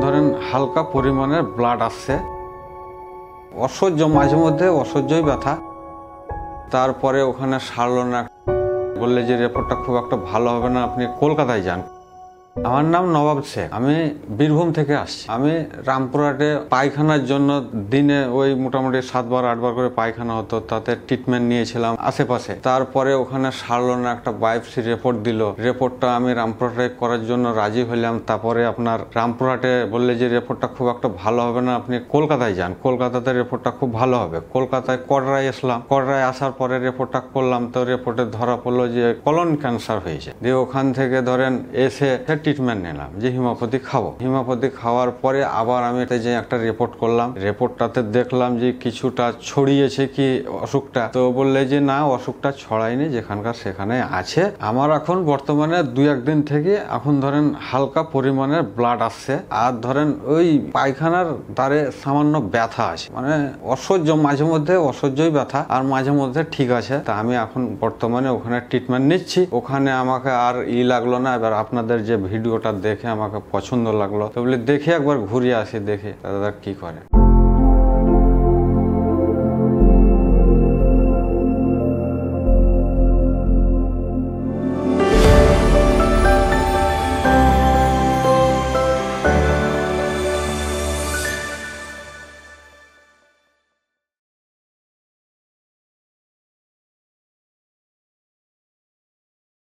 ধরেন হালকা পরিমাণের ব্লাড আসছে, অসহ্য, মাঝে মধ্যে অসহ্যই ব্যথা। তারপরে ওখানে সারলো না, বললে যে রিপোর্টটা খুব একটা ভালো হবে না, আপনি কলকাতায় যান। আমার নাম নবাব শেখ, আমি বীরভূম থেকে আসছি। আমি রামপুরহাটে পায়খানার জন্য দিনে ওই মোটামুটি 7 বার 8 বার করে পায়খানা হতো, তাতে ট্রিটমেন্ট নিয়েছিলাম আশেপাশে। তারপরে ওখানে সারলো না, একটা বায়োপসি রিপোর্ট দিল। রিপোর্টটা আমি রামপুরহাটে করার জন্য রাজি হইলাম। তারপরে আপনার রামপুরহাটে বললে যে রিপোর্টটা খুব একটা ভালো হবে না, আপনি কলকাতায় যান, কলকাতাতে রিপোর্টটা খুব ভালো হবে। কলকাতায় কড়রায় আসলাম, কড়রায় আসার পরে রিপোর্টটা করলাম, তো রিপোর্টে ধরা পড়লো যে কলন ক্যান্সার হয়েছে। দিয়ে ওখান থেকে ধরেন এসে ট্রিটমেন্ট নিলাম যে হিমোপ্যাথি খাবো। হিমোপ্যাথি খাওয়ার পরে আবার আমি যে একটা রিপোর্ট করলাম, রিপোর্টটাতে দেখলাম যে কিছুটা ছড়িয়েছে কি অসুখটা। তো বললে যে না, অসুখটা ছড়ায়নি, যেখানকার সেখানে আছে। আমার এখন বর্তমানে 2-1 দিন থেকে এখন ধরেন হালকা পরিমাণের ব্লাড আসছে, আর ধরেন ওই পায়খানার দ্বারে সামান্য ব্যথা আছে, মানে অসহ্য, মাঝে মধ্যে অসহ্যই ব্যথা, আর মাঝে মধ্যে ঠিক আছে। তা আমি এখন বর্তমানে ওখানে ট্রিটমেন্ট নিচ্ছি। ওখানে আমাকে আর লাগলো না। এবার আপনাদের যে ভিডিওটা দেখে আমাকে পছন্দ লাগলো, তো বলে দেখে একবার ঘুরে আসি, দেখে দাদা কি করে।